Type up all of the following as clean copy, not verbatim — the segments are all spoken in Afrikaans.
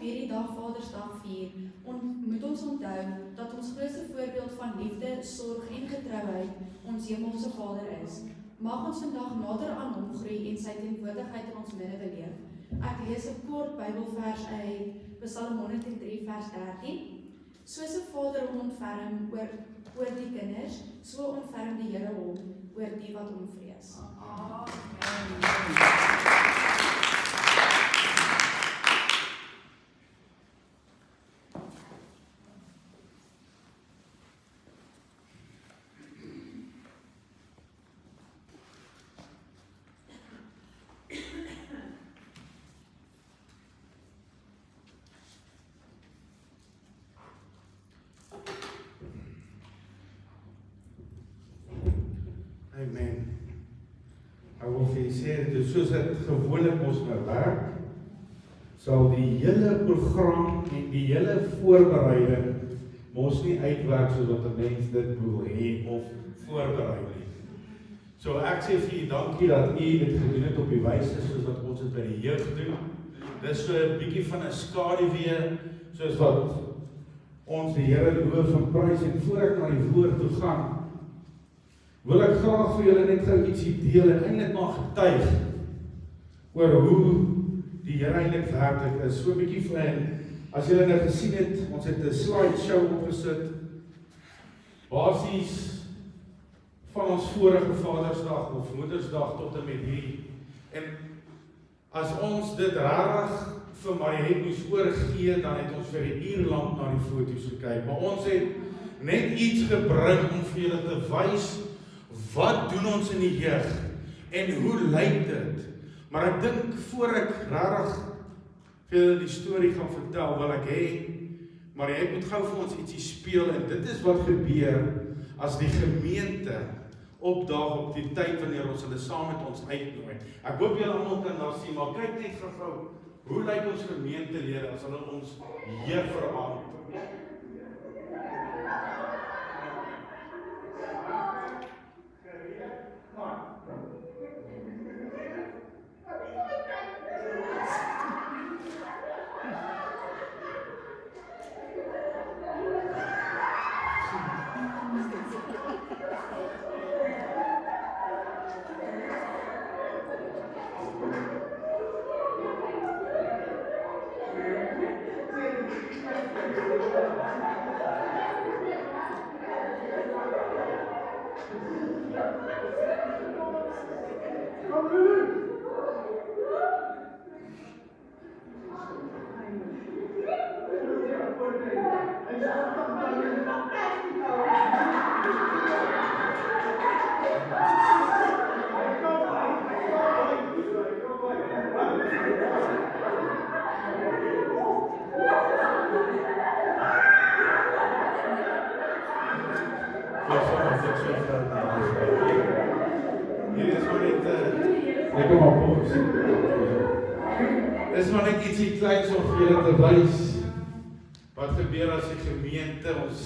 weer die dag Vadersdag vier, moet ons onthou dat ons grootste voorbeeld van liefde, sorg en getrouheid ons hemelse Vader is. Mag ons vandag nader aan hom groei en sy teenwoordigheid in ons midde beleef. Ek lees 'n kort Bybelvers uit Psalm 103 vers 13. Soos 'n vader hom ontferm oor die kinders, so ontferm die Here hom oor die wat hom vrees. Amen. Ek wil vir julle sê, dit is soos dit gewoonlik ons nou werk, sal die hele program en die hele voorbereiding mos nie uitwerk soos wat 'n mens dit wil hê of voorberei nie. So ek sê vir julle dankie dat u dit gedoen het op die wyse soos wat ons dit by die jeug doen. Dis so 'n bietjie van 'n skaduwee soos wat ons die Here loof en prys, en voor ek na die woord toe gaan, wil ek graag vir julle net gou ietsie deel en eintlik maar getuig oor hoe die Here eintlik werklik is. So 'n bietjie van, as julle nou gesien het, ons het 'n slideshow opgesit, basies van ons vorige Vadersdag of Moedersdag tot en met hierdie. En as ons dit regtig vir Mariet moes oorgee, dan het ons vir 'n uur lank na die foto's gekyk. Maar ons het net iets gebring om vir julle te wys, wat doen ons in die jeug en hoe lyk dit? Maar ek dink voor ek regtig vir julle die storie gaan vertel, wil ek hê, maar jy moet gou vir ons ietsie speel, en dit is wat gebeur as die gemeente opdaag op die tyd wanneer ons hulle saam met ons uitnooi. Ek hoop julle almal kan daar sien, maar kyk net gou, hoe lyk ons gemeentelede as hulle ons jeug veraan? Dis maar net ietsie kleins om vir julle te wys wat gebeur as die gemeente ons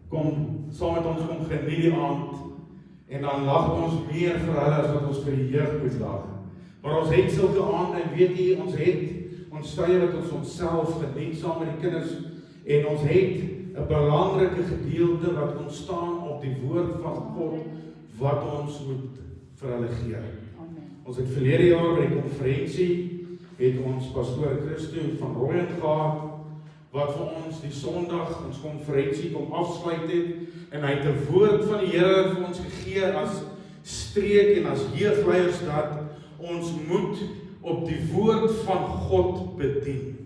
kom, saam met ons kom geniet die aand, en dan lag ons meer vir hulle as wat ons vir die jeug moet lag. Maar ons het sulke aande, en weet jy, ons tye wat ons onsself geniet saam met die kinders, en ons het 'n belangrike gedeelte wat ontstaan op die woord van God wat ons moet vir hulle gee. Ons het verlede jaar by die konferensie het ons pastoor Christo van Rooyen gehad, wat vir ons die Sondag ons konferensie kom afsluit het, en hy het 'n woord van die Here vir ons gegee as streek en as jeugleiers dat ons moet op die woord van God bedien.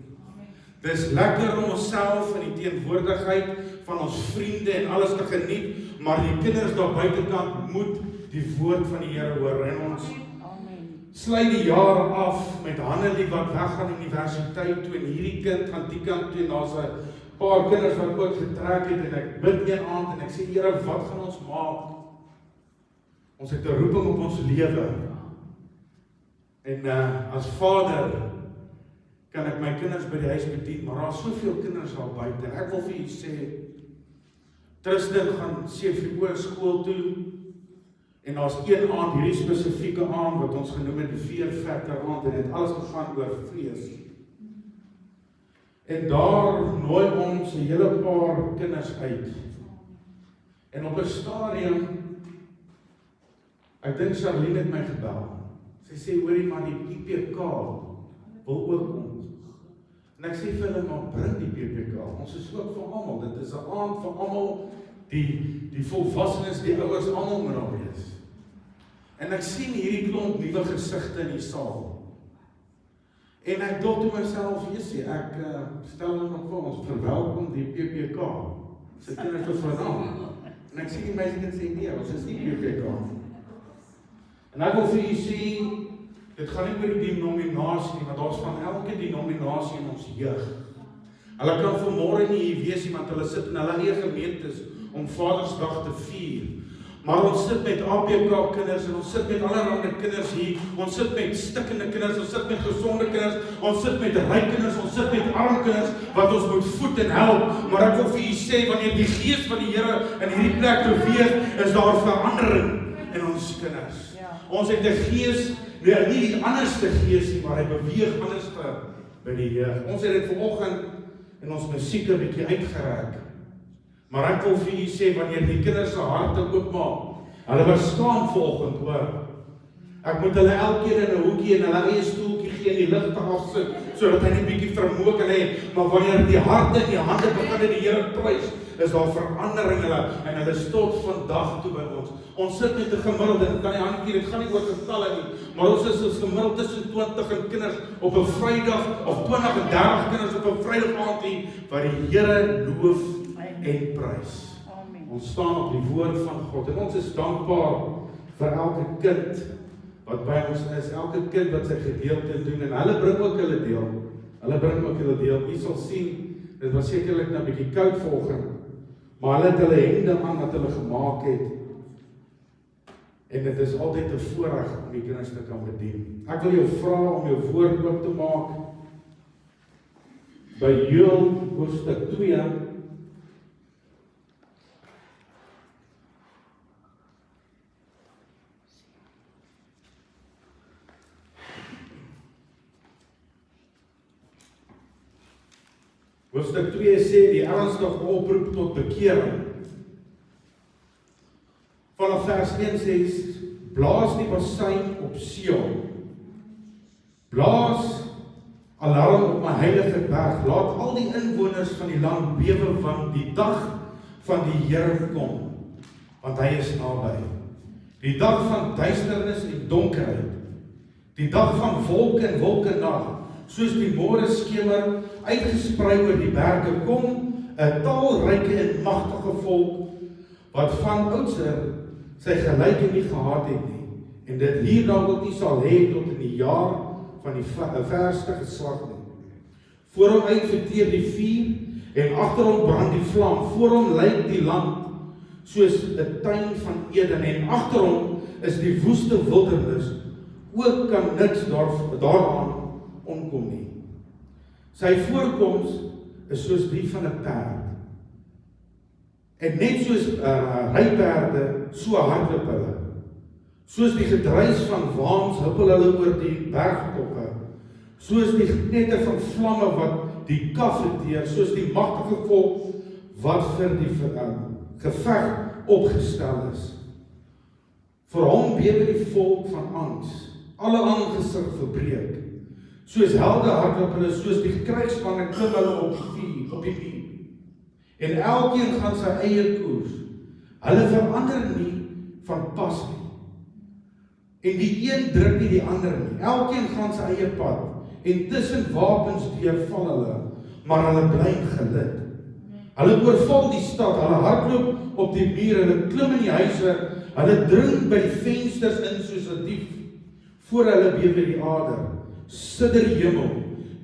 Dis lekker om onsself in die teenwoordigheid van ons vriende en alles te geniet, maar die kinders daar buitekant moet die woord van die Here hoor, en ons sluit die jaar af met Hannelie wat weggaan universiteit toe, en hierdie kind gaan die kant toe, en daar's 'n paar kinders wat ook getrek het, en ek bid een aand, en ek sê, Here, wat gaan ons maak? Ons het 'n roeping op ons lewe, en as vader, kan ek my kinders by die huis bedien, maar daar is soveel kinders al buite, en ek wil vir julle sê, Tristan gaan CVO skool toe, en daar's een aand, hierdie spesifieke aand, wat ons genoem het die veervetter aand, en het alles gegaan oor vrees. En daar nooi ons 'n hele paar kinders uit. En op 'n stadium, ek dink Charlene het my gebel. Sy sê, hoorie maar die PPK wil ook kom. En ek sê vir hulle, maar bring die PPK. Ons is ook vir almal. Dit is 'n aand vir almal, die volwassenes, die ouers, almal moet daar wees. En ek sien hierdie klomp nuwe gesigte in die saal. En ek dink toe myself, Jesusie, ek stel hulle nog voor, ons verwelkom die PPK. Sy kinders is vanaf. En ek sien die mense dit sê, nee, ons is nie PPK. En ek wil vir u sê, dit gaan nie oor die denominasie nie, maar daar's van elke denominasie in ons jeug. Hulle kan vanmôre nie hier wees nie, want hulle sit in hulle eie gemeentes om Vadersdag te vier. Maar ons sit met APK kinders en ons sit met allerlei kinders hier. Ons sit met stikkende kinders, ons sit met gesonde kinders, ons sit met ryk kinders, ons sit met arm kinders wat ons moet voed en help. Maar ek wil vir u sê, wanneer die gees van die Here in hierdie plek beweeg, is daar verandering in ons kinders. Ons het 'n gees, nie die anderste gees nie, maar hy beweeg anderste by die jeug. Ons het dit vanoggend in ons musiek 'n bietjie uitgereik. Maar ek wil vir u sê, wanneer die kinders se harte oopmaak, hulle was skaam vanoggend, hoor. Ek moet hulle elkeen in 'n hoekie en hulle eie stoeltjie gee en die ligte afsit, sodat hy net bietjie vermoë kan hê. Maar wanneer die harte en die hande begin in die Here prys, is daar verandering en hulle tot vandag toe by ons. Ons sit met 'n gemiddelde, kan nie handjie, dit gaan nie oor getalle nie, maar ons is gemiddeld tussen 20 en kinders op 'n Vrydag of 20 en 30 kinders op 'n Vrydag aand hier wat die Here loof en prys. Amen. Ons staan op die woord van God en ons is dankbaar vir elke kind wat by ons is, elke kind wat sy gedeelte doen en hulle bring ook hulle deel. Hulle bring ook hulle deel. U sal sien, dit was sekerlik 'n bietjie koud vanoggend, maar hulle het hulle hemde aan wat hulle gemaak het. En dit is altyd 'n voorreg om die kinders te kan bedien. Ek wil jou vra om jou woord oop te maak by Joël hoofstuk 2. Hoofstuk 2 sê die ernstige oproep tot bekering. Vanaf vers 1 sê, blaas die basuin op Sion. Blaas alarm op my heilige berg. Laat al die inwoners van die land bewe, want die dag van die Here kom, want hy is naby. Die dag van duisternis en donkerheid. Die dag van wolke en wolkendag, soos die môre skemer uitgesprei oor die berge kom, 'n talryke en magtige volk wat van oudsher sy gelyke nie gehad het nie, en dit hier dalk ook nie sal hê tot in die jaar van die verste geslag nie. Voor hom uit verteer die vuur en agter hom brand die vlam. Voor hom lyk die land soos 'n tuin van Eden en agter hom is die woeste wildernis. Ook kan niks daaraan onkom nie. Sy voorkoms is soos die van 'n perd. En net soos ryperde, so hardloop hulle. Soos die gedruis van waans huppel hulle oor die bergtoppe. Soos die geknetter van vlamme wat die kaf verteer, soos die magtige volk wat vir die geveg opgestel is. Vir hom bewe die volk van angs. Alle aangesig verbreek. Soos helde hardloop hulle, soos die krygsmanne klim hulle op die vuur. En elkeen gaan sy eie koers. Hulle verander nie van pas nie. En die een druk nie die ander nie. Elkeen gaan sy eie pad. En tussen wapens deurval hulle, maar hulle bly gelid. Hulle oorval die stad, hulle hardloop op die mure, hulle klim in die huise, hulle dring by die vensters in soos 'n dief. Voor hulle bewe die aarde, sidder die hemel,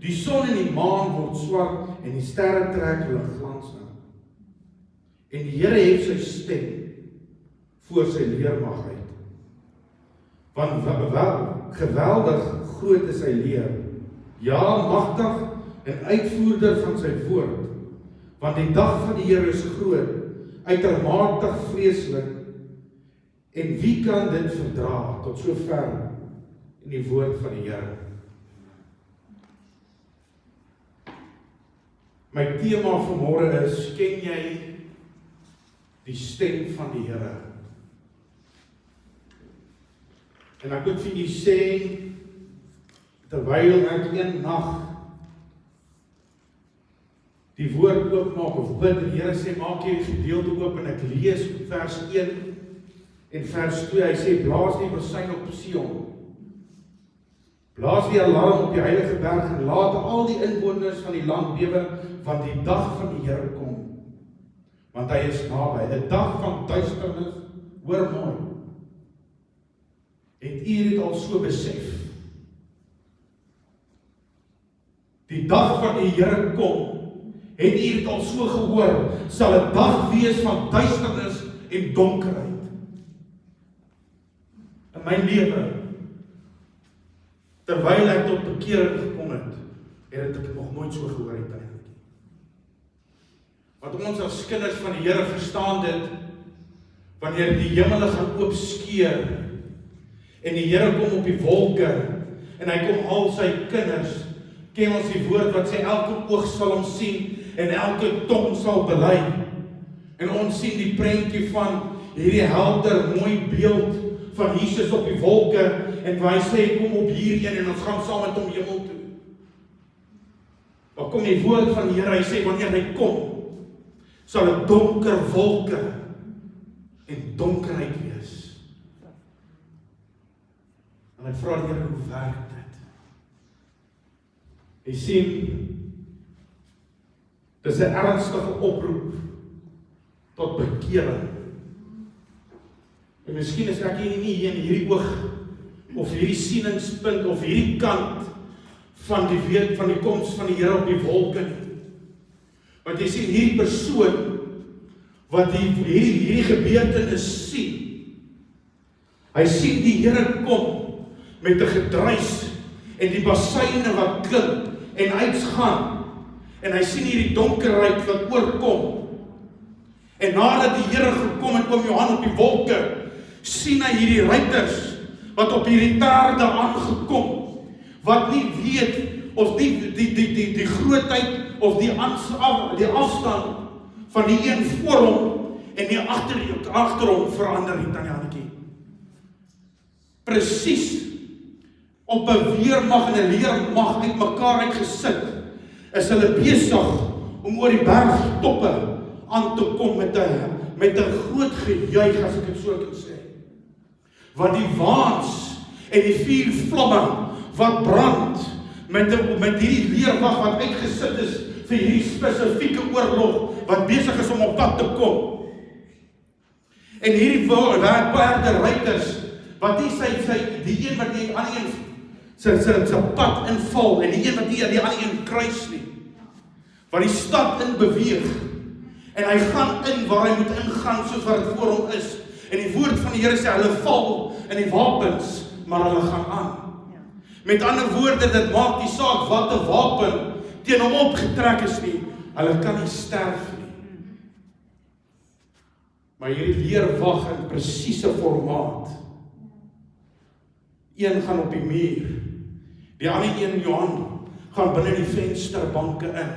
die son en die maan word swart en die sterre trek hulle glans aan. En die Here het sy stem voor sy leermag uit. Want geweldig groot is sy leer, ja, magtig en uitvoerder van sy woord. Want die dag van die Here is groot, uitermate vreeslik. En wie kan dit verdra tot so ver in die woord van die Here? My tema vanmôre is, ken jy die stem van die Here? En ek moet vir julle sê, terwyl ek een nag die woord oopmaak of bid, die Here sê, maak jy 'n gedeelte oop en ek lees vers 1 en vers 2, hy sê, blaas die versuin op Sion. Blaas die alarm op die heilige berg en laat al die inwoners van die land bewe, want die dag van die Here kom. Want hy is naby, 'n dag van duisternis, hoor mooi. Het u dit al so besef? Die dag van die Here kom, het u dit al so gehoor, sal 'n dag wees van duisternis en donkerheid. In my lewe, terwyl ek tot bekering gekom het, het ek nog nooit so gehoor het eintlik. Want ons as kinders van die Here verstaan dit, wanneer die hemele gaan oopskeer, en die Here kom op die wolke, en hy kom haal sy kinders, ken ons die woord wat sê, elke oog sal hom sien, en elke tong sal bely. En ons sien die prentjie van hierdie helder, mooi beeld van Jesus op die wolke, en waar hy sê, kom op hierheen, en ons gaan saam met hom hemel toe. Maar kom die woord van die Here, hy sê, wanneer hy kom, sal dit donker wolke en donkerheid wees. En ek vra die Here, hoe werk dit? Jy sien, dis 'n ernstige oproep tot bekering. En miskien is ek nie hier in hierdie oog, of hierdie sieningspunt, of hierdie kant van die koms van die Here op die wolke nie. Want jy sien hierdie persoon, wat hierdie gebeurtenis sien, hy sien die Here kom, met 'n gedruis, en die basuine wat klink, en uitgaan, en hy sien hierdie donkerheid wat oorkom, en nadat die Here gekom het, oom Johan op die wolke, sien hy hierdie ruiters, wat op hierdie perde aangekom, wat nie weet, of die grootheid, of die afstand, van die een voor hom, en die agter hom verander het aan die handjie. Presies, op 'n weermag en 'n leermag uit mekaar uitgesit, is hulle besig om oor die bergtoppe aan te kom met 'n groot gejuig, as ek dit so kan sê. Want die waans en die 4 vlamme wat brand, met hierdie leermag wat uitgesit is vir hierdie spesifieke oorlog, wat besig is om op pad te kom. En hierdie perde ruiters, wat nie die een wat die ander een sy pad inval, en die een wat die ander een kruis nie, wat die stad in beweeg, en hy gaan in waar hy moet ingaan, soos wat het voor hom is, en die woord van die Here sê, hulle val in die wapens, maar hulle gaan aan. Met ander woorde, dit maak die saak wat 'n wapen teen hom opgetrek is nie, hulle kan nie sterf nie. Maar hierdie leerwag in presiese formaat, een gaan op die muur, die ander een, Johan, gaan binne die vensterbanke in,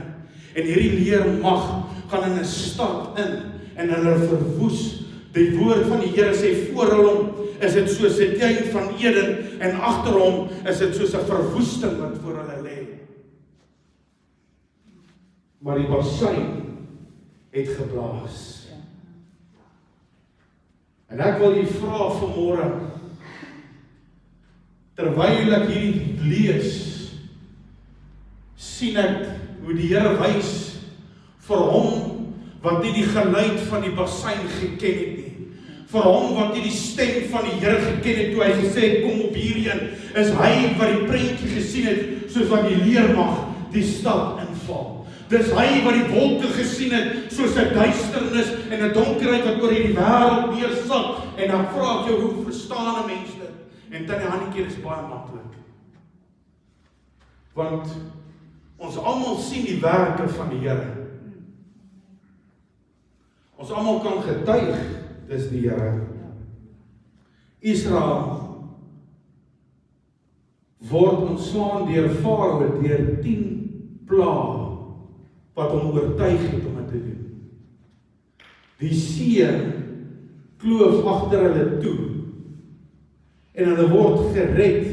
en hierdie leermag gaan in 'n stad in, en hulle verwoes. Die woord van die Here sê, voor hom is dit soos 'n tuin van Eden, en agter hom is dit soos 'n verwoesting wat voor hulle lê. Maar die basuin het geblaas. En ek wil u vra vanmôre, terwyl ek hierdie lees, sien ek hoe die Here wys vir hom wat nie die geluid van die basuin geken het nie. Vir hom wat nie die stem van die Here geken het toe hy gesê het, kom op hierheen, is hy wat die prentjie gesien het, soos wat die leermag die stad inval. Dis hy wat die wolke gesien het, soos 'n duisternis en 'n donkerheid wat oor hierdie wêreld neersak. En dan vra ek jou, hoe verstaan 'n mens dit? En tannie Hannetjie, is baie maklik. Want ons almal sien die werke van die Here. Ons almal kan getuig, dis die Here. Israel word ontslaan deur Farao deur 10 plaae wat hom oortuig het om dit te doen. Die see kloof agter hulle toe en hulle word gered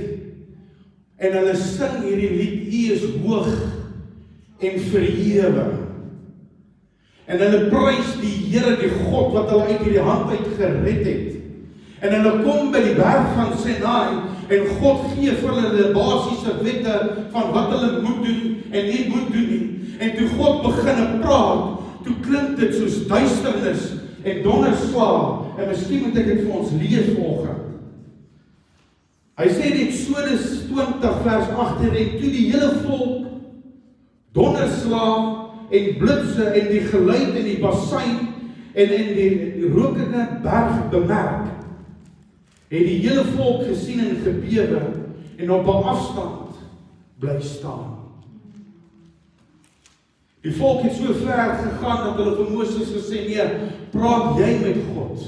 en hulle sing hierdie lied, U is hoog en verhewe. En hulle prys die Here, die God wat hulle uit hierdie hand uit gered het. En hulle kom by die berg van Sinai en God gee vir hulle basiese wette van wat hulle moet doen en nie moet doen nie. En toe God begin praat, toe klink dit soos duisternis en donderslae. En miskien moet ek dit vir ons lees vanoggend. Hy sê in Eksodus 20 vers 18, en toe die hele volk donderslae en blitse en die geluid in die bassein en in die rokende berg bemerk, het die hele volk gesien en gebewe en op 'n afstand bly staan. Die volk het so ver gegaan dat hulle vir Moses gesê, nee, praat jy met God.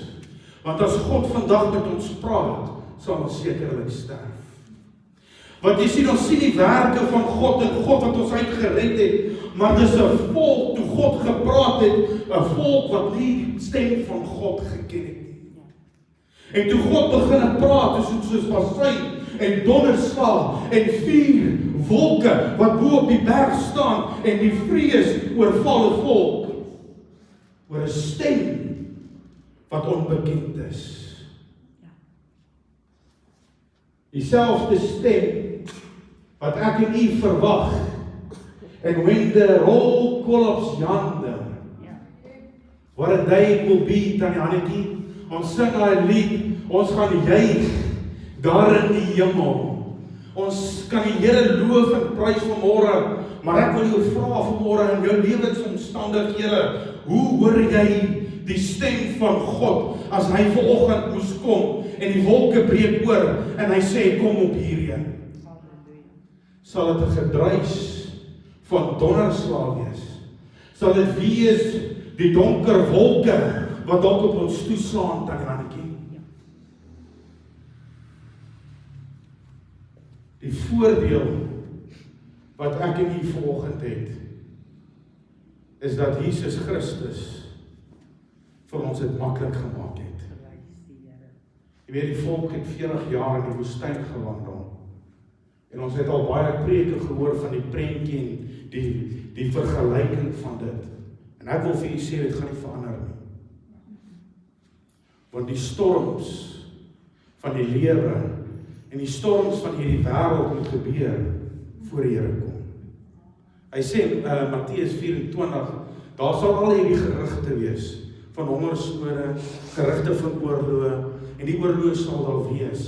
Want as God vandag met ons praat, sal ons sekerlik sterf. Want jy sien, ons sien die werke van God en God wat ons uitgered het, maar dis 'n volk, toe God gepraat het, 'n volk wat nie die stem van God geken het nie. En toe God begin praat, is dit soos bassein en donderslae en vuur, wolke wat bo op die berg staan en die vrees oorval 'n volk oor 'n stem wat onbekend is. Dieselfde stem wat ek en u verwag. And when the roll call ups yonder, what a day it will be, Tannie Hannetjie. Ons sing daai lied, ons gaan juig daar in die hemel. Ons kan die Here loof en prys vanmôre, maar ek wil jou vra vanmôre in jou lewensomstandighede, hoe hoor jy die stem van God as hy vanoggend moes kom en die wolke breek oor en hy sê kom op hierheen? Sal dit 'n gedruis van donderslae wees? Sal dit wees die donker wolke wat dalk op ons toeslaan, Tannie Hannetjie? Die voordeel wat ek en u vanoggend het, is dat Jesus Christus vir ons dit maklik gemaak het. Jy weet, die volk het 40 jaar in die woestyn gewandel. En ons het al baie preke gehoor van die prentjie en die vergelyking van dit. En ek wil vir u sê, dit gaan nie verander nie. Want die storms van die lewe en die storms van hierdie wêreld moet gebeur voor die Here kom. Hy sê, Matteus 24, daar sal al hierdie gerugte wees, van hongersnode, gerugte van oorloë, en die oorloë sal daar wees.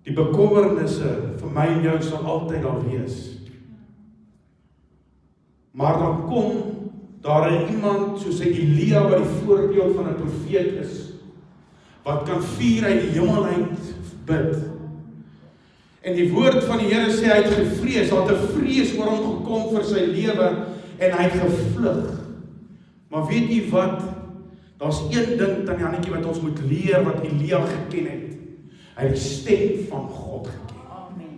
Die bekommernisse vir my en jou sal altyd daar wees. Maar dan kom daar iemand soos Elia wat die voorbeeld van 'n profeet is, wat kan vuur uit die hemel uit bid. En die woord van die Here sê hy het gevrees, dat 'n vrees oor hom gekom vir sy lewe en hy het gevlug. Maar weet jy wat? Daar's een ding, Tannie Hannetjie, wat ons moet leer wat Elia geken het. Hy het die stem van God geken. Amen.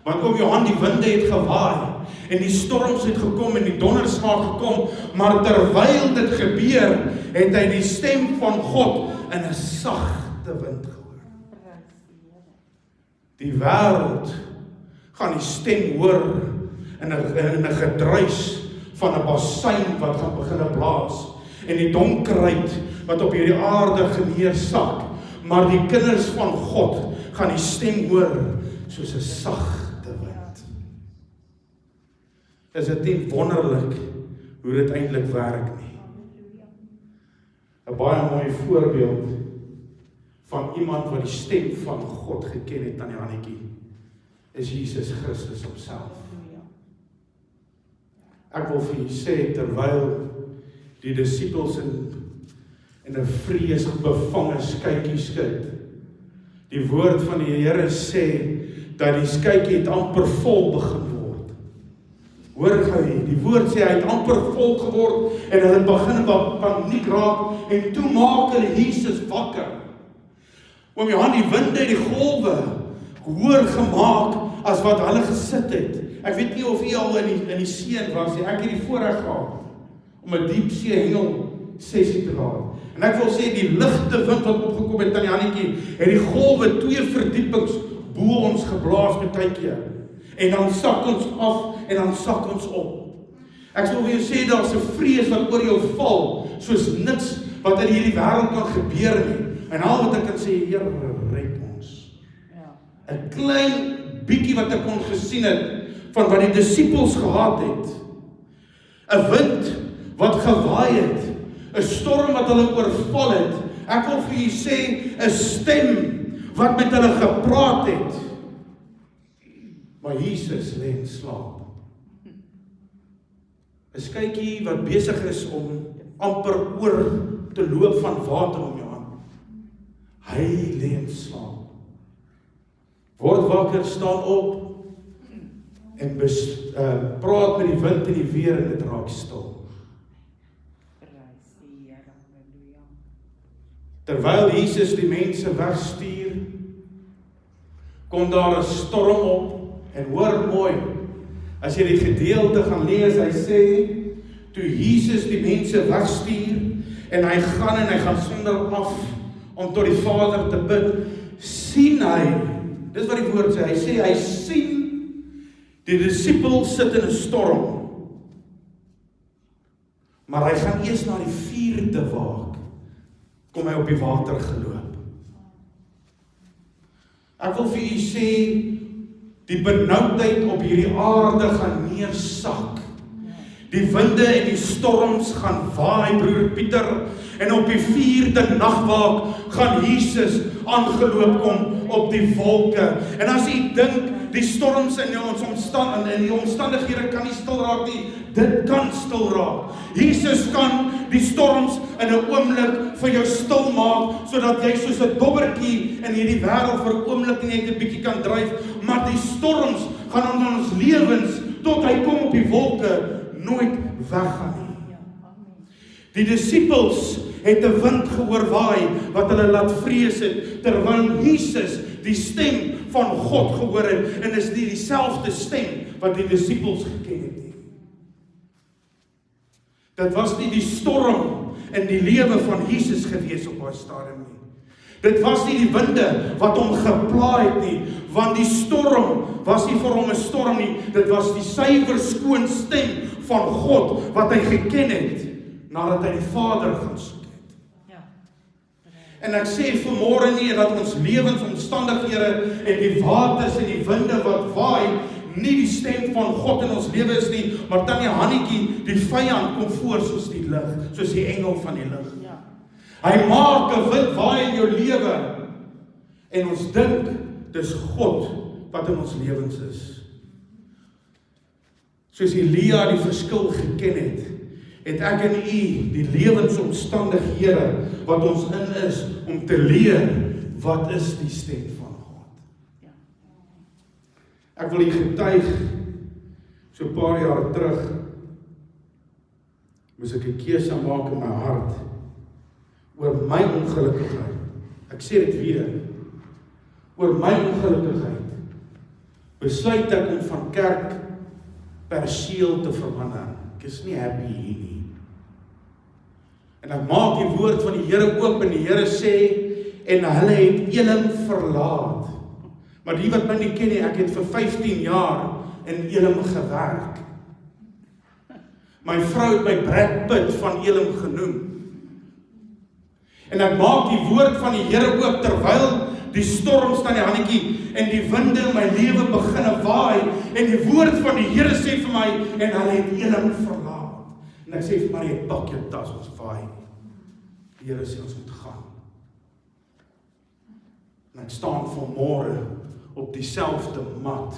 Want oom Johan, die winde het gewaai en die storms het gekom en die donderslag gekom, maar terwyl dit gebeur, het hy die stem van God in 'n sagte wind gehoor. Die wêreld gaan die stem hoor in 'n gedruis van 'n bassein wat gaan begin blaas en die donkerheid wat op hierdie aarde geneersak. Maar die kinders van God gaan die stem hoor soos 'n sagte wind. Is dit nie wonderlik hoe dit eintlik werk nie? 'n Baie mooi voorbeeld van iemand wat die stem van God geken het, Tannie Hannetjie, is Jesus Christus homself. Ek wil vir julle sê, terwyl die disippels in 'n vrees bevange skytjie skud, die woord van die Here sê dat die skytjie het amper vol begin word. Hoor gou, die woord sê hy het amper vol geword en hulle het begin paniek raak en toe maak hulle Jesus wakker. Oom Johan, die winde, die golwe hoor gemaak as wat hulle gesit het ek weet nie of u al in die see was nie, ek het die voorreg gehad om 'n diepsee hengel sessie te gehad. En ek wil sê, die ligte wind wat opgekom het aan die Hannetjie, het die golwe 2 verdiepings bo ons geblaas met tydkeer. En dan sak ons af, en dan sak ons op. Ek sal vir jou sê, daar's 'n vrees wat oor jou val, soos niks wat in hierdie wêreld kan gebeur nie. En al wat ek kan sê, Here, red ons. 'n klein bietjie wat ek kon gesien het, van wat die disippels gehad het. 'n wind wat gewaai het, 'n storm wat hulle oorval het. Ek wil vir julle sê, 'n stem wat met hulle gepraat het. Maar Jesus lê in slaap. 'n skytjie wat besig is om amper oor te loop van water om jou aan. Hy lê in slaap. Word wakker, staan op en praat met die wind en die weer en dit raak stil. Terwyl Jesus die mense wegstuur, kom daar 'n storm op. En hoor mooi, as jy die gedeelte gaan lees, hy sê, toe Jesus die mense wegstuur, en hy gaan sonder af, om tot die Vader te bid, sien hy, dis wat die woord sê, hy sien, die disippels sit in 'n storm, maar hy gaan eers na die 4de waak, kom hy op die water geloop. Ek wil vir u sê, die benoudheid op hierdie aarde gaan neersak. Die winde en die storms gaan waai, broer Pieter, en op die 4de nagwaak gaan Jesus aangeloop kom op die wolke. En as u dink, die storms in die omstandighede kan nie stil raak nie, dit kan stil raak. Jesus kan die storms in 'n oomblik vir jou stil maak, sodat jy soos 'n dobbertjie in hierdie wêreld vir 'n oomblik net 'n bietjie kan dryf, maar die storms gaan in ons lewens, tot hy kom op die wolke, nooit weggaan nie. Die disippels het 'n wind gehoor waai, wat hulle laat vrees het, terwyl Jesus die stem van God gehoor het, en is nie dieselfde stem wat die disippels geken het nie. Dit was nie die storm in die lewe van Jesus gewees op daai stadium nie. Dit was nie die winde wat hom geplaai het nie, want die storm was nie vir hom 'n storm nie, dit was die suiwer skoon stem van God wat hy geken het, nadat hy die Vader gaan soek het. En ek sê vanmôre nie dat ons lewensomstandighede en die waters en die winde wat waai, nie die stem van God in ons lewe is nie, maar tannie Hannetjie, die vyand kom voor soos die lig, soos die engel van die lig. Hy maak 'n wind waai in jou lewe, en ons dink, dis God wat in ons lewens is. Soos Elia die verskil geken het ek en u die lewensomstandighede wat ons in is, om te leer, wat is die stem van God. Ek wil u getuig, so 'n paar jaar terug, moes ek 'n keuse maak in my hart, oor my ongelukkigheid. Ek sê dit weer, oor my ongelukkigheid, besluit ek om van kerk perseel te verander. Ek is nie happy hier nie. En ek maak die woord van die Here oop, en die Here sê, en hulle het Elim verlaat. Maar die wat my nie ken nie, ek het vir 15 jaar in Elim gewerk. My vrou het my Brad Pitt van Elim genoem. En ek maak die woord van die Here oop, terwyl die storm staan die Hannetjie, en die winde in my lewe begin waai, en die woord van die Here sê vir my, en hulle het Elim verlaat. En ek sê vir my, pak jou tas, ons vaai. Die Here sê ons moet gaan. En ek staan vanmôre op dieselfde mat,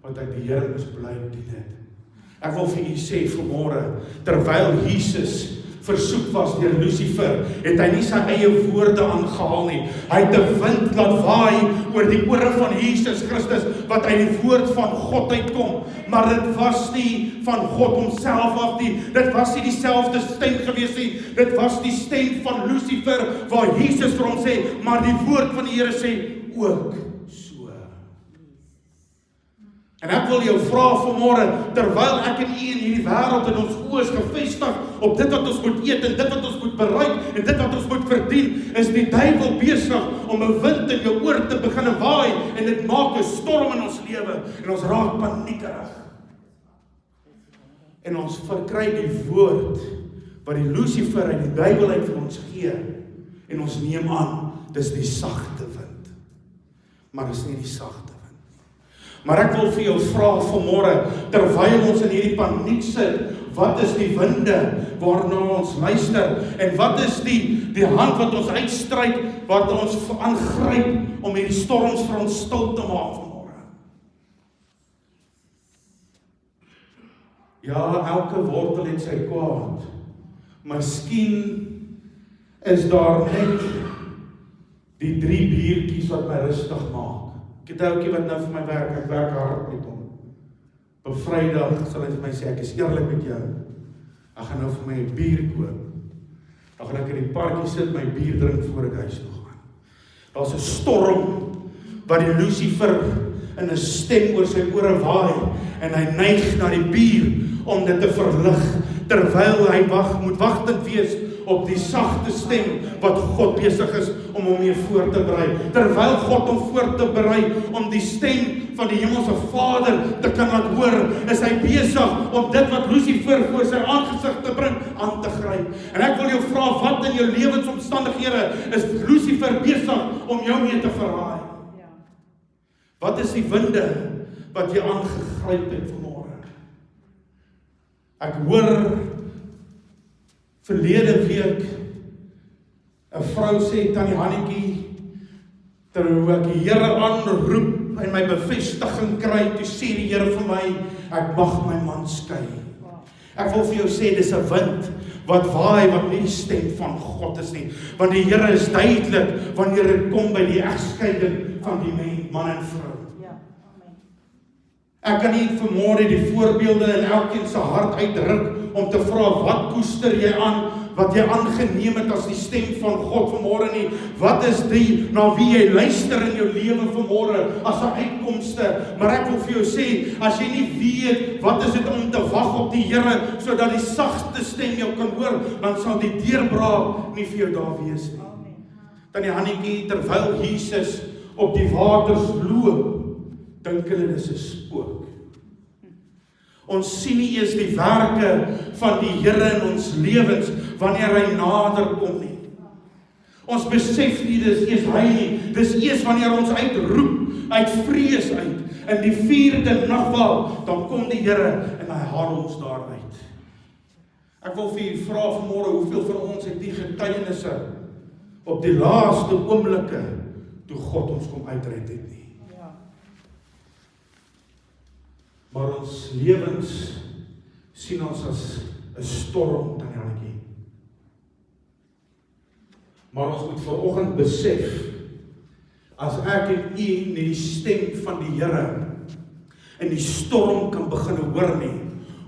wat ek die Here misbly dien het. Ek wil vir u sê vanmôre, terwyl Jesus versoek was deur Lucifer, het hy nie sy eie woorde aangehaal nie. Hy het 'n wind laat waai oor die ore van Jesus Christus, wat uit die woord van God uitkom. Maar dit was nie van God homself af nie. Dit was nie dieselfde stem gewees nie. Dit was die stem van Lucifer, waar Jesus vir hom sê, maar die woord van die Here sê ook so. En ek wil jou vra vanmôre, terwyl ek en u in hierdie wêreld in ons oë is gefestig op dit wat ons moet eet en dit wat ons moet bereik en dit wat ons moet verdien, is die duiwel besig om 'n wind in jou oor te begin waai en dit maak 'n storm in ons lewe en ons raak paniekerig. En ons verkry die woord wat die Lucifer uit die duiwel uit vir ons gee en ons neem aan, dis die sagte wind. Maar dis nie die sagte. Maar ek wil vir jou vra vanmôre, terwyl ons in hierdie paniek sit, wat is die winde waarna ons luister? En wat is die hand wat ons uitstryk, wat ons aangryp om hierdie storms vir ons stil te maak vanmôre? Ja, elke wortel het sy kwaad. Miskien is daar net die 3 biertjies wat my rustig maak. Ek het 'n ouetjie wat nou vir my werk, ek werk hard met hom. Op Vrydag sal hy vir my sê, ek is eerlik met jou, ek gaan nou vir my 'n bier koop. Dan gaan ek in die parkie sit, my bier drink voor ek huis toe gaan. Daar's 'n storm wat die Lucifer in 'n stem oor sy ore waai en hy neig na die bier om dit te verlig, terwyl hy moet wagtend wees op die sagte stem wat God besig is om hom mee voor te berei. Terwyl God hom voor te berei om die stem van die hemelse Vader te kan laat hoor, is hy besig om dit wat Lucifer voor sy aangesig te bring, aan te gryp. En ek wil jou vra, wat in jou lewensomstandighede is Lucifer besig om jou mee te verraai? Wat is die winde wat jy aangegryp het vanmôre? Ek hoor verlede week 'n vrou sê, Tannie Hannetjie, terwyl ek die Here aanroep en my bevestiging kry, toe sê die Here vir my, ek mag my man skei. Ek wil vir jou sê, dis 'n wind wat waai, wat nie die stem van God is nie. Want die Here is duidelik wanneer dit kom by die egskeiding van die man en vrou. Ek kan nie vanmôre die voorbeelde in elkeen se hart uitdruk om te vra, wat koester jy aan, wat jy aangeneem het as die stem van God vanmôre nie. Wat is die na wie jy luister in jou lewe vanmôre as 'n uitkomste? Maar ek wil vir jou sê, as jy nie weet wat is dit om te wag op die Here sodat die sagte stem jou kan hoor, dan sal die deurbraak nie vir jou daar wees nie. Tannie Hannetjie, terwyl Jesus op die waters loop, dink hulle dis 'n spook. Ons sien nie eers die werke van die Here in ons lewens wanneer hy nader kom nie. Ons besef nie dis eers hy nie, dis eers wanneer ons uitroep, uit vrees uit, in die 4de nagwaal, dan kom die Here en hy haal ons daar uit. Ek wil vir u vra vanmôre, hoeveel van ons het die getuienisse op die laaste oomblikke toe God ons kom uitred het nie? Maar ons lewens sien ons as 'n storm, Tannie Hannetjie. Maar ons moet vanoggend besef, as ek en u nie die stem van die Here in die storm kan begin hoor nie,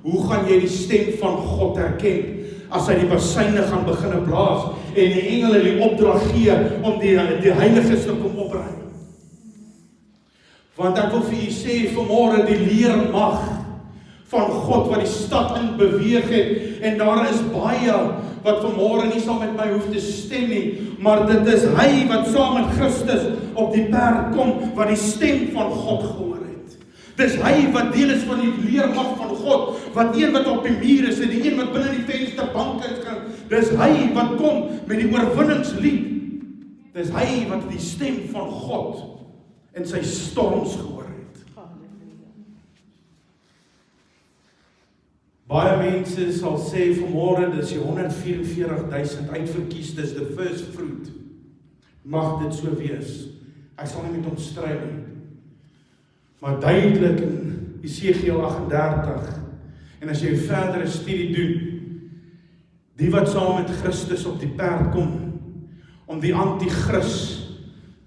hoe gaan jy die stem van God herken as hy die basyne gaan begin blaas en die engele die opdrag gee om die heiliges te kom opruim? Want ek wil vir u sê vanmôre, die leermag van God wat die stad in beweeg het, en daar is baie wat vanmôre nie saam met my hoef te stem nie, maar dit is hy wat saam met Christus op die perd kom, wat die stem van God gehoor het. Dis hy wat deel is van die leermag van God, wat een wat op die muur is en die een wat binne die vensterbank kan. Dis hy wat kom met die oorwinningslied. Dis hy wat die stem van God en sy storms gehoor het. Baie mense sal sê vanmôre, dis die 144,000 uitverkies, dis the first fruit. Mag dit so wees. Ek sal nie met hom stry nie. Maar duidelik in Esegiel 38, en as jy verdere studie doen, die wat saam met Christus op die perd kom, om die anti-kris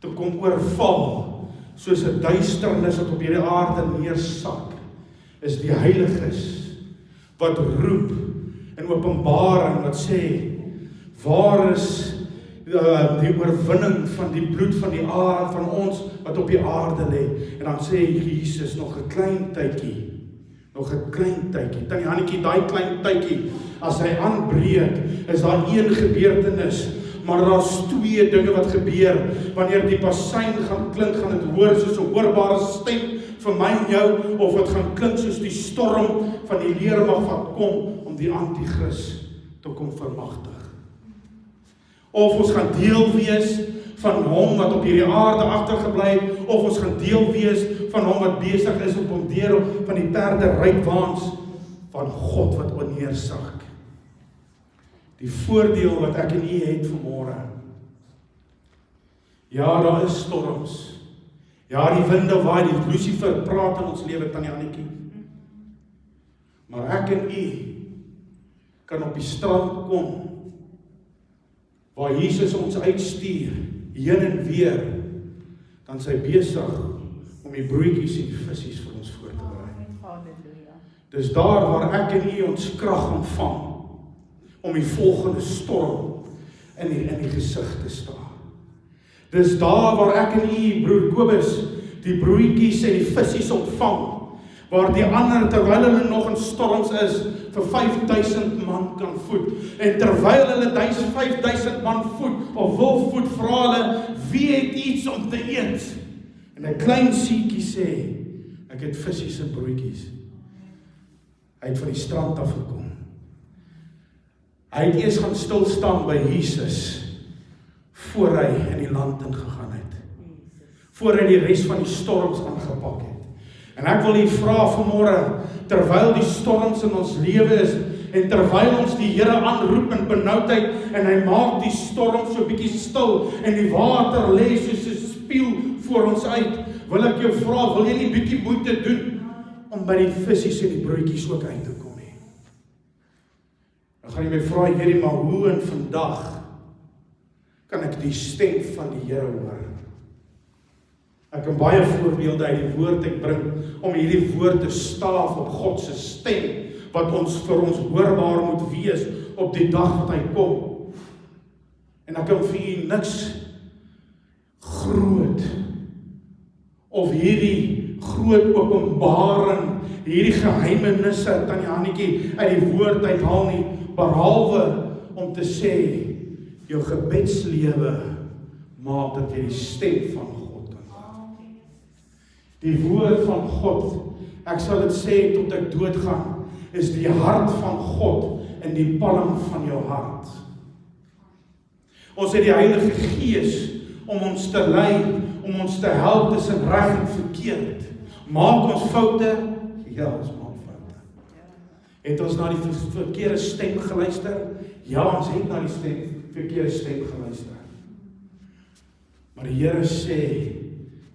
te kom oorval, soos 'n duisternis wat op hierdie aarde neersak, is die heiliges wat roep in Openbaring wat sê, waar is die oorwinning van die bloed van die aarde, van ons wat op die aarde lê. En dan sê Jesus, nog 'n klein tydjie, Tannie Hannetjie, daai klein tydjie, as hy aanbreek, is daar een gebeurtenis, maar daar's twee dinge wat gebeur, wanneer die bassein gaan klink, gaan dit hoor soos 'n hoorbare stem vir my en jou, of dit gaan klink soos die storm van die leermag wat kom, om die anti-kris te kom vermagtig. Of ons gaan deel wees van hom wat op hierdie aarde agtergebly het, of ons gaan deel wees van hom wat besig is om deur van die perde rykwaans van God wat onneersak. Die voordeel wat ek en u het vanmôre. Ja, daar is storms. Ja, die winde waai, die Lucifer praat in ons lewe, Tannie Hannetjie. Maar ek en u kan op die strand kom, waar Jesus ons uitstuur, heen en weer, dan is hy besig om die broodjies en die visies vir ons voor te berei. Dis daar waar ek en u ons krag ontvang, om die volgende storm in die gesig te staan. Dis daar waar ek en u, broer Kobus, die broodjies en die visies ontvang, waar die ander, terwyl hulle nog in storms is, vir 5000 man kan voed. En terwyl hulle 5000 man voed, of wil voed, vra hulle, wie het iets om te eet? En 'n klein seentjie sê, ek het visies en broodjies. Hy het van die strand af gekom. Hy het eers gaan stil staan by Jesus, voor hy in die land ingegaan het. Voor hy die res van die storms aangepak het. En ek wil u vra vanmôre, terwyl die storms in ons lewe is, en terwyl ons die Here aanroep in benoudheid, en hy maak die storm so bietjie stil, en die water lê soos 'n spieël voor ons uit, wil ek jou vra, wil jy nie bietjie moeite doen, om by die visies en die broodjies ook uit te kom nie? Dan gaan jy my vra, Here, maar hoe en vandag, kan ek die stem van die Here hoor? Ek kan baie voorbeelde uit die woord uitbring, om hierdie woord te staaf op God se stem, wat ons vir ons hoorbaar moet wees, op die dag wat hy kom. En ek kan vir u niks groot, of hierdie groot openbaring, hierdie geheimenisse, Tannie Hannetjie, uit die woord uithaal nie, behalwe om te sê, jou gebedslewe maak dat jy die stem van God aanhoor. Die woord van God, ek sal dit sê tot ek doodgaan, is die hart van God in die palm van jou hart. Ons het die Heilige Gees om ons te lei, om ons te help tussen reg en verkeerd. Maak ons foute? Ja, ons maak foute. Het ons na die verkeerde stem geluister? Ja, ons het na die verkeerde stem geluister. Maar die Here sê,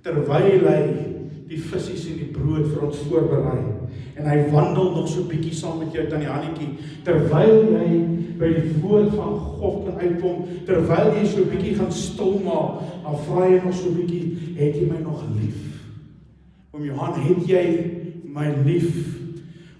terwyl hy die visies en die brood vir ons voorberei, en hy wandel nog so bietjie saam met jou, Tannie Hannetjie, terwyl jy by die woord van God kan uitkom, terwyl jy so bietjie gaan stil maak, dan vra jy nog so bietjie, het jy my nog lief? Oom Johan, het jy my lief?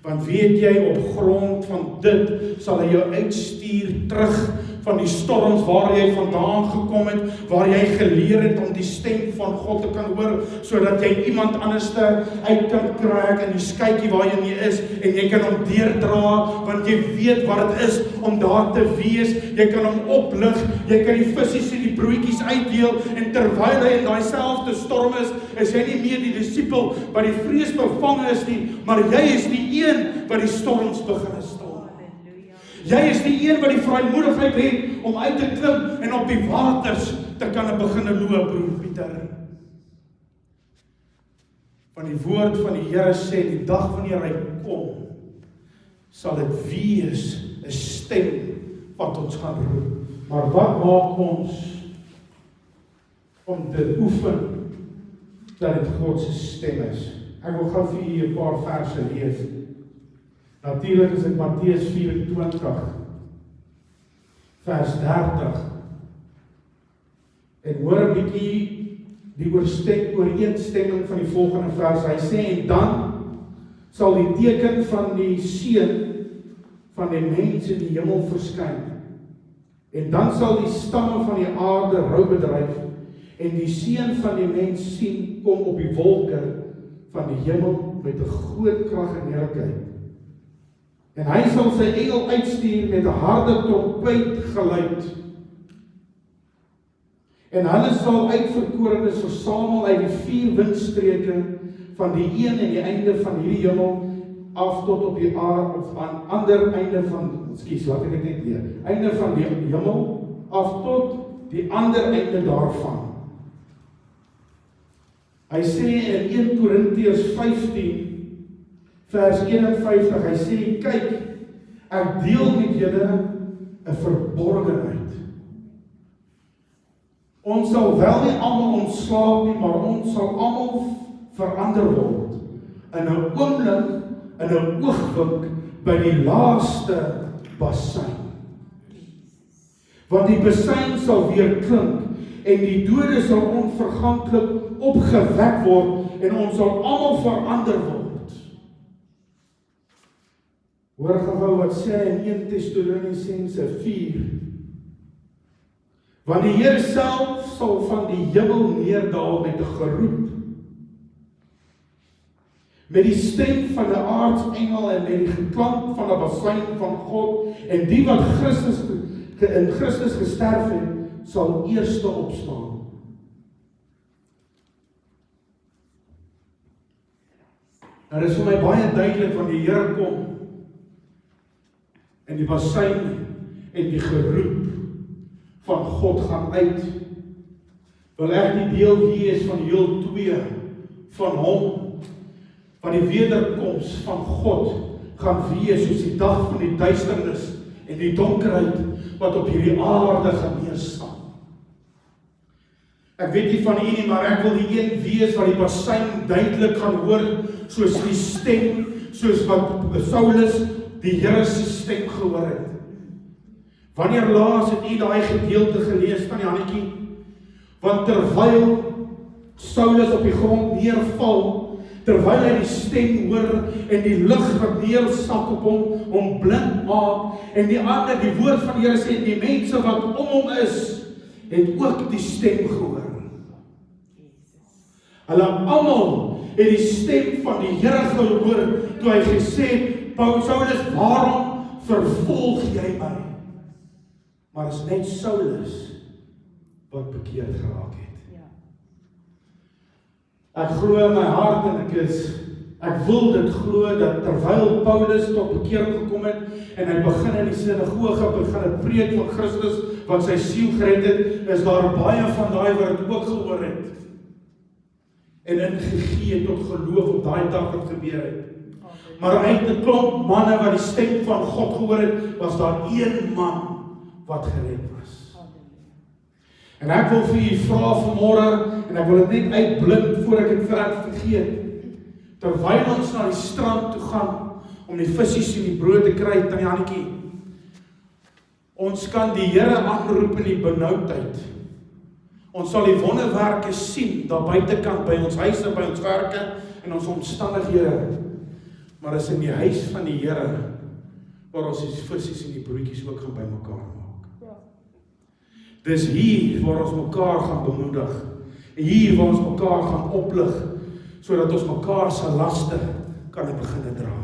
Want weet jy, op grond van dit, sal hy jou uitstuur terug van die storms waar jy vandaan gekom het, waar jy geleer het om die stem van God te kan hoor, sodat jy iemand anders uit kan kry in die skytjie waar jy nie is, en jy kan hom deurdra, want jy weet wat dit is om daar te wees, jy kan hom oplig, jy kan die visies en die broodjies uitdeel, en terwyl hy in daai selfde storm is hy nie meer die disipel wat die vrees bevange is nie, maar jy is die een wat die storms begin stil. Jy is die een wat die vrymoedigheid het om uit te klim en op die waters te kan begin loop, broer Pieter. Van die woord van die Here sê, die dag wanneer hy kom, sal dit wees 'n stem wat ons gaan roep. Maar wat maak ons om te oefen dat dit God se stem is? Ek wil gou vir julle 'n paar verse lees. Natuurlik is dit Matteus 24, vers 30. En hoor 'n bietjie die ooreenstemming van die volgende vers. Hy sê, en dan sal die teken van die seun van die mens in die hemel verskyn. En dan sal die stamme van die aarde rou bedryf, en die seun van die mens sien kom op die wolke van die hemel met 'n groot krag en heerlikheid. En hy sal sy engel uitstuur met 'n harde trompetgeluid. En hulle sal uitverkorenes versamel uit die 4 windstreke van die een en die einde van hierdie hemel af tot op die aarde, of aan ander einde van, laat ek dit net weer, einde van die hemel af tot die ander einde daarvan. Hy sê in 1 Korintiërs 15 vers 51, hy sê, kyk, ek deel met julle 'n verborgenheid. Ons sal wel nie almal ontslaap nie, maar ons sal almal verander word in 'n oomblik, in 'n oogwink by die laaste basyn. Want die basyn sal weer klink en die dode sal onverganklik opgewek word en ons sal almal verander word. Hoor gou wat sê in 1 Tessalonisense 4. Want die Here self sal van die hemel neerdal met 'n geroep, met die stem van 'n aartsengel en met die geklank van 'n basyn van God, en die wat in Christus gesterf het, sal eerste opstaan. En dit is vir my baie duidelik wanneer die Here kom en die basyn en die geroep van God gaan uit. Wil ek die deel wees van heel 2 van hom, van die wederkoms van God gaan wees soos die dag van die duisternis en die donkerheid wat op hierdie aarde gaan neerstaan. Ek weet nie van u nie, maar ek wil die een wees wat die basyn duidelik gaan hoor, soos die stem, soos wat Saulus die Here se stem gehoor het. Wanneer laas het u daai gedeelte gelees van die Hannetjie? Want terwyl Saulus op die grond neerval, terwyl hy die stem hoor en die lig wat neersak op hom blind maak, en die ander, die woord van die Here sê, die mense wat om hom is, het ook die stem gehoor. Hulle almal het die stem van die Here gehoor, toe hy gesê het, Saulus, waarom vervolg jy my? Maar is net Saulus wat bekeerd geraak het. Ek glo in my hart en ek wil dit glo dat terwyl Paulus tot bekering gekom het en hy begin in die sinagoge begin preek van Christus wat sy siel gered het, is daar baie van daai wat dit ook gehoor het en ingegee tot geloof op daai dag wat gebeur het. Maar uit 'n klomp manne wat die stem van God gehoor het, was daar een man wat gered was. En ek wil vir u vra vanmôre, en ek wil dit net uitblind voor ek dit vergeet. Terwyl ons na die strand toe gaan om die visse en die brood te kry, tannie Hannetjie, ons kan die Here aanroep in die benoudheid. Ons sal die wonderwerke sien daar buitekant by ons huise, by ons werke en ons omstandighede. Maar is in die huis van die Here waar ons die visse en die broodjies ook gaan bymekaar maak. Dis hier waar ons mekaar gaan bemoedig. Hier waar ons mekaar gaan oplig, sodat ons mekaar se laste kan begin dra.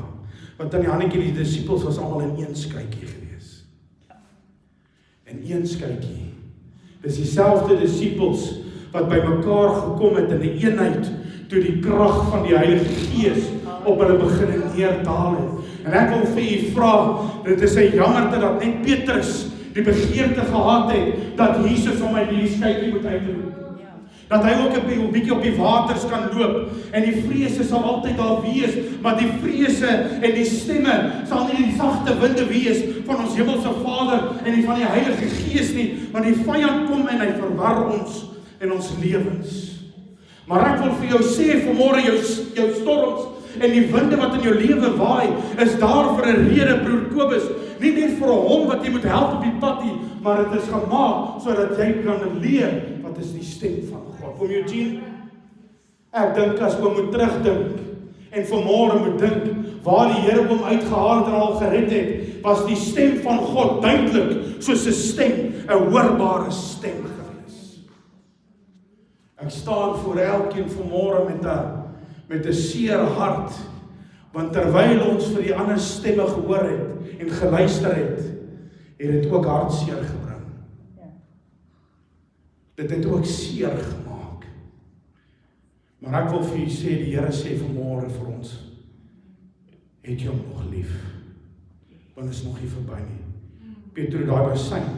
Want aan die Hannetjie, die disippels was almal in een skytjie gewees. In een skytjie. Dis dieselfde disippels wat by mekaar gekom het in 'n eenheid toe die krag van die Heilige Gees op hulle begin neerdal het. En ek wil vir u vra, dit is 'n jammerte dat net Petrus die begeerte gehad het dat Jesus hom uit hierdie skytjie moet uitroep. Dat hy ook 'n bietjie op die waters kan loop. En die vrese sal altyd daar wees, maar die vrese en die stemme sal nie die sagte winde wees van ons hemelse Vader en die van die Heilige Gees nie, want die vyand kom en hy verwar ons en ons lewens. Maar ek wil vir jou sê vanmôre, jou storms en die winde wat in jou lewe waai, is daar vir 'n rede, broer Kobus. Nie net vir hom wat jy moet help op die pad nie, maar dit is gemaak sodat jy kan leer wat is die stem van God. Oom Eugene, ek dink as oom moet terugdink en vanmôre moet dink, waar die Here hom uitgehaal het en al gered het, was die stem van God duidelik, soos 'n stem, 'n hoorbare stem gewees. Ek staan voor elkeen vanmôre met 'n seer hart, want terwyl ons vir die ander stemme gehoor het en geluister het dit ook hartseer gebring. Dit het ook seer gemaak. Maar ek wil vir u sê, die Here sê vanmôre vir ons, het jy hom nog lief? Want is nog nie verby nie. Petrus, daai bassein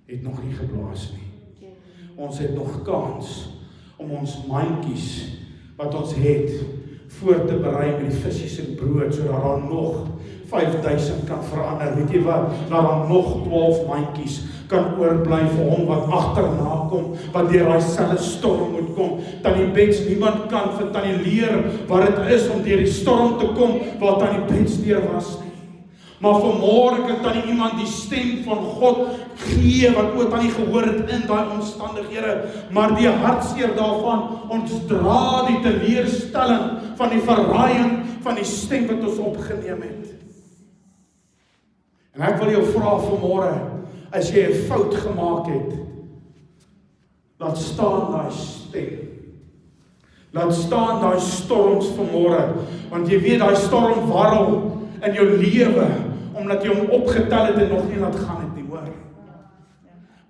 het nog nie geblaas nie. Ons het nog kans om ons mandjies wat ons het voor te berei met die visies en brood, sodat daar nog 5000 kan verander. Weet jy wat? Dat daar nog 12 mandjies kan oorbly vir hom wat agterna kom, wat deur daai selfe storm moet kom. Tannie Bets, niemand kan vir Tannie leer wat dit is om deur die storm te kom waar Tannie Bets deur was nie. Maar vanmôre kan Tannie iemand die stem van God gee wat ook Tannie gehoor het in daai omstandighede, maar die hartseer daarvan, ons dra die teleurstelling van die verraaiing van die stem wat ons opgeneem het. En ek wil jou vra vanmôre, as jy 'n fout gemaak het, laat staan daai stem. Laat staan daai storms vanmôre, want jy weet daai storm warrel in jou lewe, omdat jy hom opgetel het en nog nie laat gaan het nie, hoor.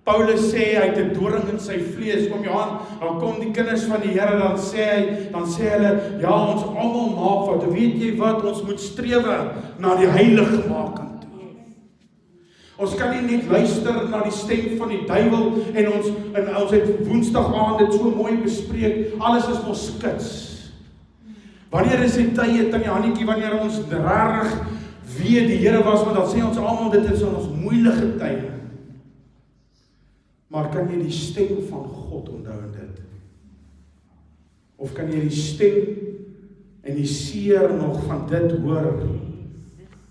Paulus sê, hy het 'n doring in sy vlees, oom Johan, dan kom die kinders van die Here, dan sê hulle, ja, ons almal maak foute, weet jy wat, ons moet strewe na die heiligmaking. Ons kan nie net luister na die stem van die duiwel en ons het Woensdag aand dit so mooi bespreek, alles is mos skits. Wanneer is die tye, Tannie Hannetjie, wanneer ons regtig weet die Here was, want dan sê ons almal dit is ons moeilike tye. Maar kan jy die stem van God onthou in dit? Of kan jy die stem en die seer nog van dit hoor,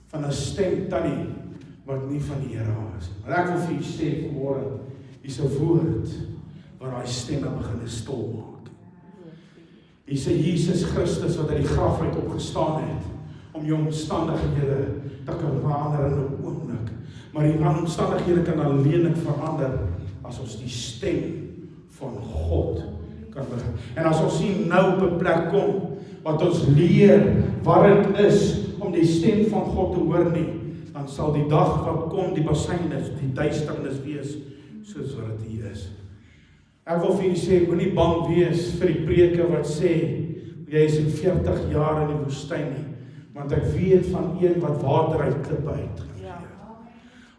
van 'n stem, Tannie, wat nie van die Here was. Maar ek wil vir u sê vanmôre, hier's 'n woord waar daai stemme begin stil maak. Hier's 'n Jesus Christus wat uit die graf uit opgestaan het om jou omstandighede te kan verander in 'n oomblik. Maar die omstandighede kan alleenlik verander as ons die stem van God kan begin. En as ons nie nou op 'n plek kom wat ons leer wat dit is om die stem van God te hoor nie, dan sal die dag wat kom, die bassein is, die duisternis wees, soos wat dit hier is. Ek wil vir julle sê, moenie bang wees vir die preke wat sê, jy is in 40 jaar in die woestyn nie, want ek weet van een wat water uit klippe uit gaan gee.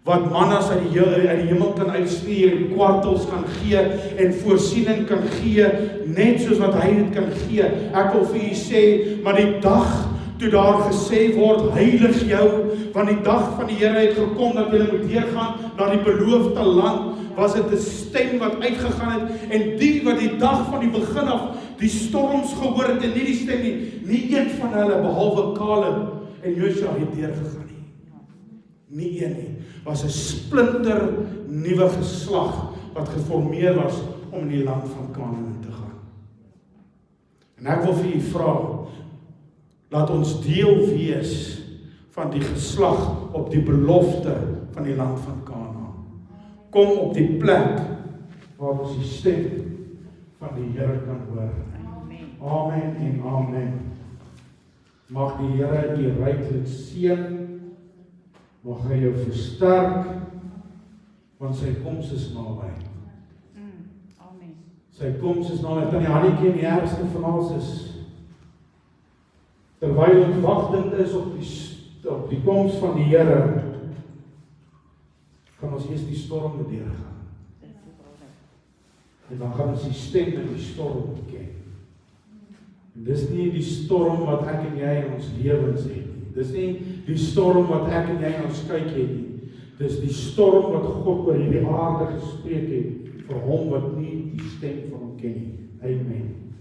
Wat mannas uit die hemel kan uitstuur, en kwartels kan gee, en voorsiening kan gee, net soos wat hy dit kan gee. Ek wil vir julle sê, maar die dag toe daar gesê word, heilig jou, want die dag van die Here het gekom dat julle moet deurgaan na die beloofde land, was dit 'n stem wat uitgegaan het, en die wat die dag van die begin af die storms gehoor het, en nie die stem nie een van hulle, behalwe Caleb en Joshua, het deurgegaan nie. Nie een nie. Was 'n splinter nuwe geslag, wat geformeer was om in die land van Kanaan te gaan. En ek wil vir u vra, laat ons deel wees van die geslag op die belofte van die land van Kanaan. Kom op die plek waar ons die stem van die Here kan hoor. Amen en amen. Mag die Here u ryklik seën. Mag hy jou versterk, want sy koms is naby. Amen. Sy koms is naby. Tannie Hannetjie, en die ergste van alles is, terwyl ons wagtend is op die koms van die Here, kan ons eers die storm deurgaan. En dan gaan ons die stem in die storm ken. En dis nie die storm wat ek en jy in ons lewens het nie. Dis nie die storm wat ek en jy in ons kyk het nie. Dis die storm wat God oor hierdie aarde gespreek het vir hom wat nie die stem van hom ken nie. Amen.